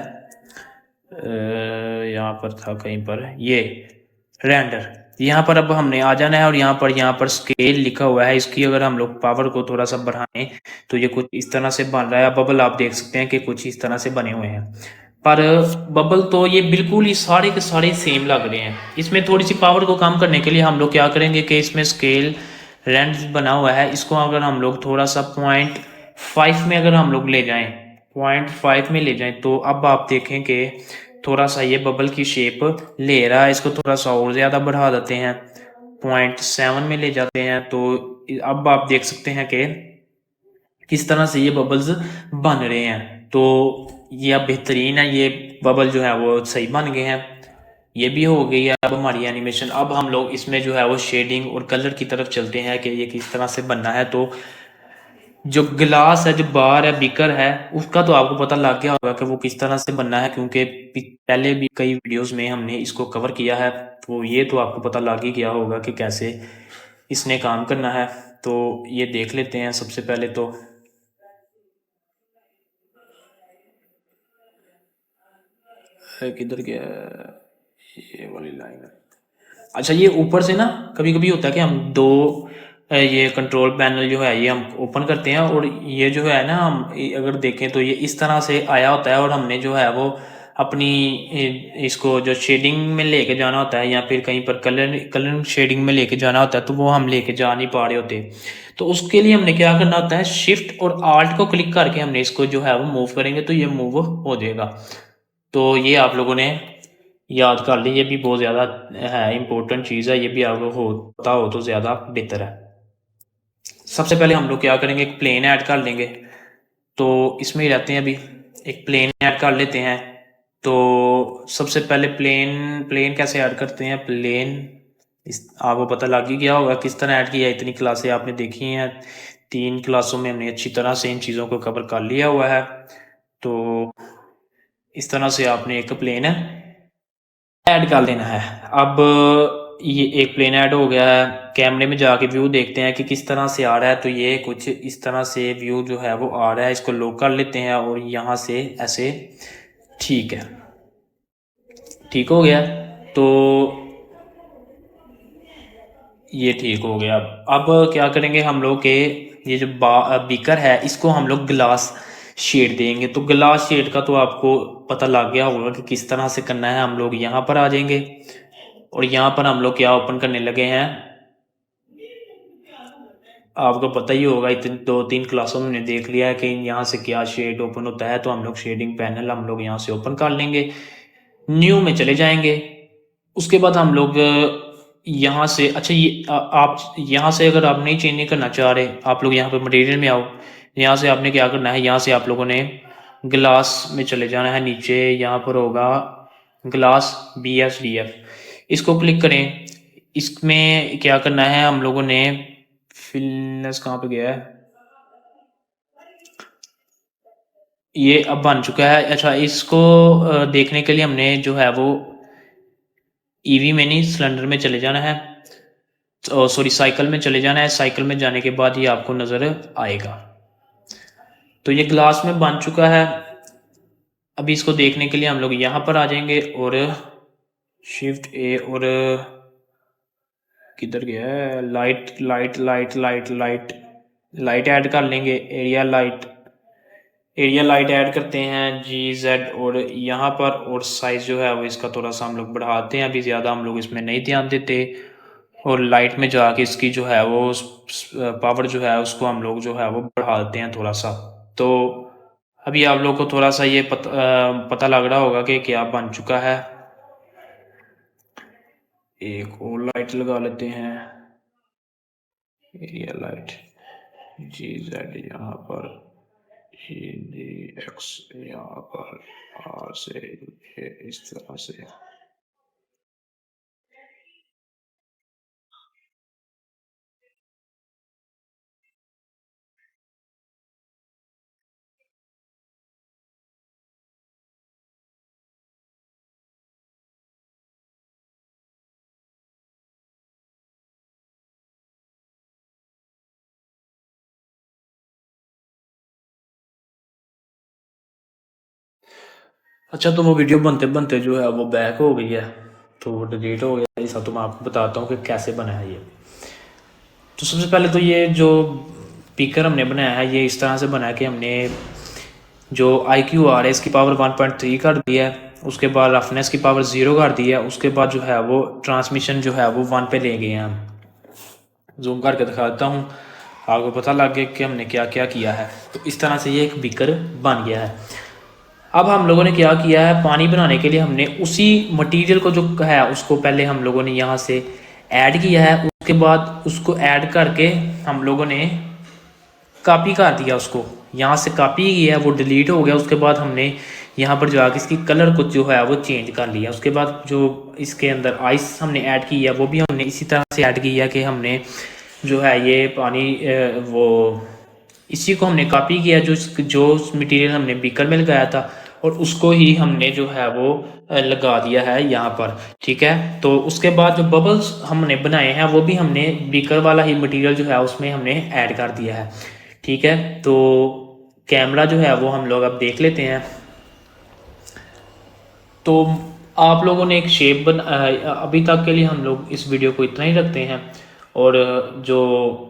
यहाँ पर था कहीं पर ये रेंडर, यहाँ पर अब हमने आ जाना है और यहाँ पर स्केल लिखा हुआ है। इसकी अगर हम लोग पावर को थोड़ा सा बढ़ाएं तो ये कुछ इस तरह से बन रहा है। बबल आप देख सकते हैं कि कुछ इस तरह से बने हुए हैं, पर बबल तो ये बिल्कुल ही सारे के सारे सेम लग रहे हैं। इसमें थोड़ी सी पावर को कम करने के लिए हम लोग क्या करेंगे कि इसमें स्केल रेंज बना हुआ है, इसको अगर हम लोग थोड़ा सा 0.5 में अगर हम लोग ले जाएं, 0.5 में ले जाएं, तो अब आप देखें कि थोड़ा सा ये बबल की शेप ले रहा है। इसको थोड़ा सा और ज़्यादा बढ़ा देते हैं, 0.7 में ले जाते हैं। तो अब आप देख सकते हैं कि किस तरह से ये बबल्स बन रहे हैं। तो ये अब बेहतरीन है, ये बबल जो है वो सही बन गए हैं। ये भी हो गई है अब हमारी एनिमेशन। अब हम लोग इसमें जो है वो शेडिंग और कलर की तरफ चलते हैं कि ये किस तरह से बनना है। तो जो गिलास है, जो बार है, बीकर है, उसका तो आपको पता लग गया होगा कि वो किस तरह से बनना है, क्योंकि पहले भी कई वीडियोस में हमने इसको कवर किया है। तो ये तो आपको पता लग ही गया होगा कि कैसे इसने काम करना है। तो ये देख लेते हैं सबसे पहले तो। किधर गया ये वाली लाइन है। अच्छा, ये ऊपर से ना कभी कभी होता है कि हम दो ये कंट्रोल पैनल जो है ये हम ओपन करते हैं और ये जो है ना हम अगर देखें तो ये इस तरह से आया होता है और हमने जो है वो अपनी इसको जो शेडिंग में लेके जाना होता है या फिर कहीं पर कलर शेडिंग में लेके जाना होता है तो वो हम लेके जा नहीं पा रहे होते। तो उसके लिए हमने क्या करना होता है, शिफ्ट और आल्ट को क्लिक करके हमने इसको जो है वो मूव करेंगे तो ये मूव हो जाएगा। तो ये आप लोगों ने याद कर ली, ये भी बहुत ज़्यादा है, इम्पोर्टेंट चीज़ है, ये भी आपको पता हो तो ज़्यादा बेहतर है। सबसे पहले हम लोग क्या करेंगे, एक प्लेन ऐड कर लेंगे। तो इसमें ही रहते हैं अभी, एक प्लेन ऐड कर लेते हैं। तो सबसे पहले प्लेन प्लेन कैसे ऐड करते हैं, प्लेन इस आपको पता लग ही गया होगा किस तरह ऐड किया। इतनी क्लासें आपने देखी हैं, 3 क्लासों में हमने अच्छी तरह से इन चीज़ों को कवर कर लिया हुआ है। तो इस तरह से आपने एक प्लेन ऐड कर देना है। अब ये एक प्लेन ऐड हो गया है। कैमरे में जाके व्यू देखते हैं कि किस तरह से आ रहा है। तो ये कुछ इस तरह से व्यू जो है वो आ रहा है। इसको लॉक कर लेते हैं और यहाँ से ऐसे, ठीक है, ठीक हो गया। तो ये ठीक हो गया। अब क्या करेंगे हम लोग के ये जो बीकर है इसको हम लोग ग्लास शेड देंगे। तो ग्लास शेड का तो आपको पता लग गया होगा कि किस तरह से करना है। हम लोग यहाँ पर आ जाएंगे और यहाँ पर हम लोग क्या ओपन करने लगे हैं, आपको पता ही होगा, इतने 2-3 क्लासों में हमने देख लिया है कि यहाँ से क्या शेड ओपन होता है। तो हम लोग शेडिंग पैनल हम लोग यहाँ से ओपन कर लेंगे, न्यू में चले जाएंगे। उसके बाद हम लोग यहाँ से, अच्छा ये आप यहाँ से अगर आप नहीं चेंज नहीं करना चाह रहे, आप लोग यहाँ पे मटेरियल में आओ। यहाँ से आपने क्या करना है, यहाँ से आप लोगों ने ग्लास में चले जाना है। नीचे यहाँ पर होगा ग्लास BSDF, इसको क्लिक करें। इसमें क्या करना है हम लोगों ने, फिलनेस कहाँ पे गया है, ये अब बन चुका है। अच्छा इसको देखने के लिए हमने जो है वो ईवी में नहीं, सिलेंडर में चले जाना है। सॉरी, साइकिल में चले जाना है। साइकिल में जाने के बाद ये आपको नज़र आएगा। तो ये ग्लास में बन चुका है। अभी इसको देखने के लिए हम लोग यहाँ पर आ जाएंगे और शिफ्ट A और किधर गया है, light light light light light light add कर लेंगे। एरिया लाइट ऐड करते हैं GZ और यहाँ पर, और साइज जो है वो इसका थोड़ा सा हम लोग बढ़ाते हैं। अभी ज़्यादा हम लोग इसमें नहीं ध्यान देते। और लाइट में जाके इसकी जो है वो पावर जो है उसको हम लोग जो है वो बढ़ाते हैं थोड़ा सा। तो अभी आप लोग को थोड़ा सा ये पता लग रहा होगा कि क्या बन चुका है। एक और लाइट लगा लेते हैं, एरिया लाइट GZ यहाँ पर, X यहाँ पर, R से ये इस तरह से। अच्छा तो वो वीडियो बनते बनते जो है वो बैक हो गई है, तो वो डिलीट हो गया। ऐसा तो मैं आपको बताता हूँ कि कैसे बना है ये। तो सबसे पहले तो ये जो स्पीकर हमने बनाया है ये इस तरह से बना है कि हमने जो IQ है इसकी पावर 1.3 कर दी है। उसके बाद रफनेस की पावर 0 कर दी है। उसके बाद जो है वो ट्रांसमिशन जो है वो 1 पे ले गए हैं हम। जूम करके दिखाता हूँ, आपको पता लग गया कि हमने क्या क्या किया है। तो इस तरह से ये एक बीकर बन गया है। अब हम लोगों ने क्या किया है, पानी बनाने के लिए हमने उसी मटेरियल को जो है उसको पहले हम लोगों ने यहाँ से ऐड किया है। उसके बाद उसको ऐड करके हम लोगों ने कॉपी कर दिया, उसको यहाँ से कॉपी किया, वो डिलीट हो गया। उसके बाद हमने यहाँ पर जाके इसकी कलर को जो है वो चेंज कर लिया। उसके बाद जो इसके अंदर आइस हमने ऐड की है वो भी हमने इसी तरह से ऐड किया कि हमने जो है ये पानी वो इसी को हमने कॉपी किया, जो मटेरियल हमने बीकर में लगाया था और उसको ही हमने जो है वो लगा दिया है यहाँ पर। ठीक है, तो उसके बाद जो बबल्स हमने बनाए हैं वो भी हमने बीकर वाला ही मटेरियल जो है उसमें हमने ऐड कर दिया है। ठीक है, तो कैमरा जो है वो हम लोग अब देख लेते हैं। तो आप लोगों ने एक शेप अभी तक के लिए हम लोग इस वीडियो को इतना ही रखते हैं। और जो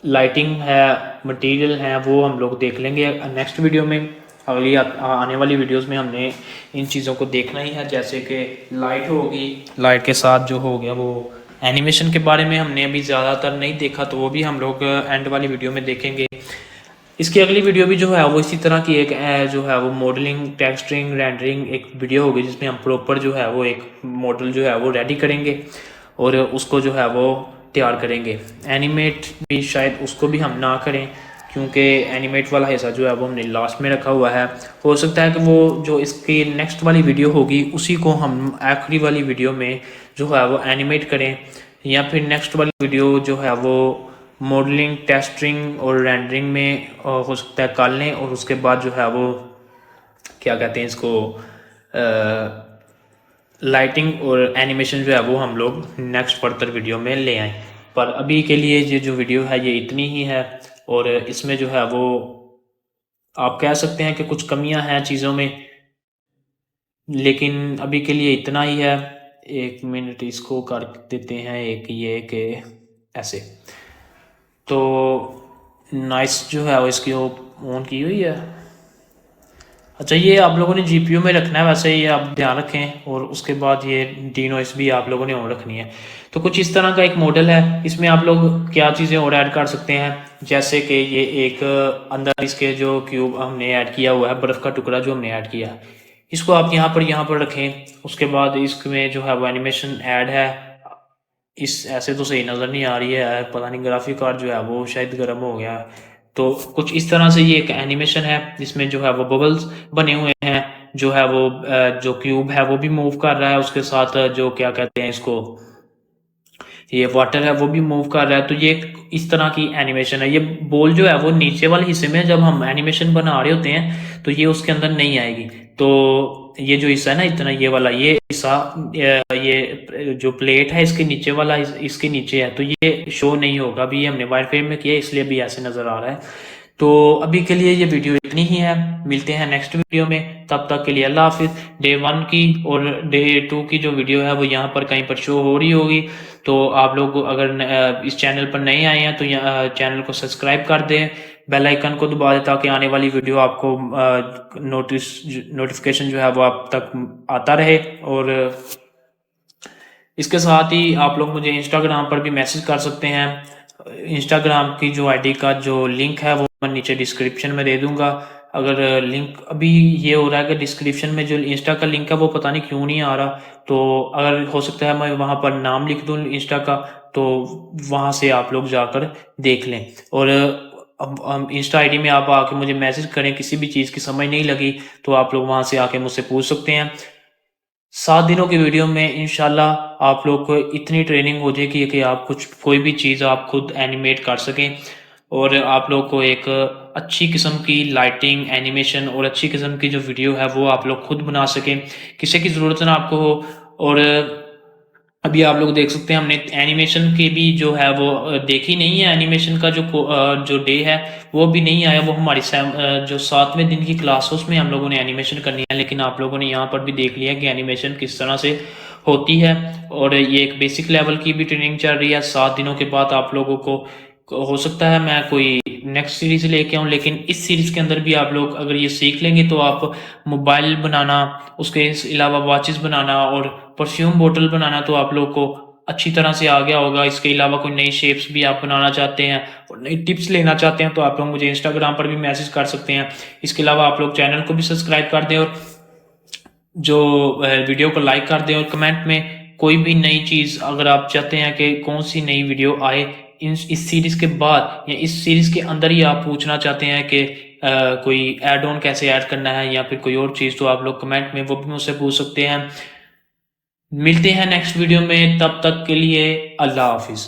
लाइटिंग है, मटेरियल है, वो हम लोग देख लेंगे नेक्स्ट वीडियो में। अगली आने वाली वीडियोस में हमने इन चीज़ों को देखना ही है, जैसे कि लाइट होगी, लाइट के साथ जो हो गया वो एनिमेशन के बारे में हमने अभी ज़्यादातर नहीं देखा, तो वो भी हम लोग एंड वाली वीडियो में देखेंगे। इसकी अगली वीडियो भी जो है वो इसी तरह की एक जो है वो मॉडलिंग, टेक्सचरिंग, रेंडरिंग एक वीडियो होगी जिसमें हम प्रॉपर जो है वो एक मॉडल जो है वो रेडी करेंगे और उसको जो है वो तैयार करेंगे। एनिमेट भी शायद उसको भी हम ना करें, क्योंकि एनिमेट वाला हिस्सा जो है वो हमने लास्ट में रखा हुआ है। हो सकता है कि वो जो इसकी नेक्स्ट वाली वीडियो होगी उसी को हम आखिरी वाली वीडियो में जो है वो एनिमेट करें, या फिर नेक्स्ट वाली वीडियो जो है वो मॉडलिंग, टेस्टिंग और रेंडरिंग में हो सकता है कर लें। और उसके बाद जो है वो क्या कहते हैं इसको लाइटिंग और एनिमेशन जो है वो हम लोग नेक्स्ट फर्दर वीडियो में ले आएँ। पर अभी के लिए ये जो वीडियो है ये इतनी ही है, और इसमें जो है वो आप कह सकते हैं कि कुछ कमियां हैं चीज़ों में, लेकिन अभी के लिए इतना ही है। 1 मिनट इसको कर देते हैं एक ये कि ऐसे, तो नाइस जो है वो इसकी ऑन की हुई है। अच्छा, ये आप लोगों ने जीपीयू में रखना है, वैसे ये आप ध्यान रखें, और उसके बाद ये डीनोइस भी आप लोगों ने ऑन रखनी है। तो कुछ इस तरह का एक मॉडल है, इसमें आप लोग क्या चीज़ें और ऐड कर सकते हैं, जैसे कि ये एक अंदर इसके जो क्यूब हमने ऐड किया हुआ है, बर्फ़ का टुकड़ा जो हमने ऐड किया है, इसको आप यहाँ पर रखें। उसके बाद इसमें जो है वो एनिमेशन ऐड है। इस ऐसे तो सही नज़र नहीं आ रही है, पता नहीं ग्राफिक कार्ड जो है वो शायद गर्म हो गया है। तो कुछ इस तरह से ये एक एनिमेशन है जिसमें जो है वो बबल्स बने हुए हैं, जो है वो जो क्यूब है वो भी मूव कर रहा है, उसके साथ जो क्या कहते हैं इसको, ये वाटर है वो भी मूव कर रहा है। तो ये इस तरह की एनिमेशन है। ये बॉल जो है वो नीचे वाले हिस्से में जब हम एनिमेशन बना रहे होते हैं तो ये उसके अंदर नहीं आएगी। तो ये जो हिस्सा है ना, इतना ये वाला ये हिस्सा, ये जो प्लेट है इसके नीचे वाला इसके नीचे है, तो ये शो नहीं होगा। अभी ये हमने वायर फ्रेम में किया इसलिए भी ऐसे नज़र आ रहा है। तो अभी के लिए ये वीडियो इतनी ही है, मिलते हैं नेक्स्ट वीडियो में। तब तक के लिए अल्लाह हाफिज़। डे 1 की और डे 2 की जो वीडियो है वो यहाँ पर कहीं पर शो हो रही होगी। तो आप लोग अगर इस चैनल पर नए आए हैं तो चैनल को सब्सक्राइब कर दें, बेल आइकन को दबा दें, ताकि आने वाली वीडियो आपको नोटिफिकेशन जो है वो आप तक आता रहे। और इसके साथ ही आप लोग मुझे इंस्टाग्राम पर भी मैसेज कर सकते हैं। इंस्टाग्राम की जो आईडी का जो लिंक है वो मैं नीचे डिस्क्रिप्शन में दे दूंगा। अगर लिंक अभी ये हो रहा है कि डिस्क्रिप्शन में जो इंस्टा का लिंक है वो पता नहीं क्यों नहीं आ रहा, तो अगर हो सकता है मैं वहाँ पर नाम लिख दूँ इंस्टा का, तो वहाँ से आप लोग जाकर देख लें। और अब इंस्टा आईडी में आप आके मुझे मैसेज करें, किसी भी चीज़ की समझ नहीं लगी तो आप लोग वहाँ से आके मुझसे पूछ सकते हैं। 7 दिनों की वीडियो में इंशाल्लाह आप लोग को इतनी ट्रेनिंग हो जाएगी कि आप कोई भी चीज़ आप खुद एनिमेट कर सकें, और आप लोग को एक अच्छी किस्म की लाइटिंग, एनिमेशन और अच्छी किस्म की जो वीडियो है वो आप लोग खुद बना सकें, किसी की ज़रूरत ना आपको हो। और अभी आप लोग देख सकते हैं हमने एनिमेशन के भी जो है वो देखी नहीं है। एनिमेशन का जो डे है वो भी नहीं आया, वो हमारी जो 7वें दिन की क्लास है उसमें हम लोगों ने एनिमेशन करनी है। लेकिन आप लोगों ने यहाँ पर भी देख लिया कि एनिमेशन किस तरह से होती है, और ये एक बेसिक लेवल की भी ट्रेनिंग चल रही है। 7 दिनों के बाद आप लोगों को हो सकता है मैं कोई नेक्स्ट सीरीज लेके आऊँ, लेकिन इस सीरीज के अंदर भी आप लोग अगर ये सीख लेंगे तो आप मोबाइल बनाना, उसके अलावा वॉचेस बनाना और परफ्यूम बोतल बनाना तो आप लोग को अच्छी तरह से आ गया होगा। इसके अलावा कोई नई शेप्स भी आप बनाना चाहते हैं और नई टिप्स लेना चाहते हैं तो आप लोग मुझे इंस्टाग्राम पर भी मैसेज कर सकते हैं। इसके अलावा आप लोग चैनल को भी सब्सक्राइब कर दें, और जो वीडियो को लाइक कर दें, और कमेंट में कोई भी नई चीज़ अगर आप चाहते हैं कि कौन सी नई वीडियो आए इस सीरीज़ के बाद या इस सीरीज़ के अंदर ही आप पूछना चाहते हैं कि कोई ऐड ऑन कैसे ऐड करना है या फिर कोई और चीज़, तो आप लोग कमेंट में वो भी मुझसे पूछ सकते हैं। मिलते हैं नेक्स्ट वीडियो में, तब तक के लिए अल्लाह हाफिज़।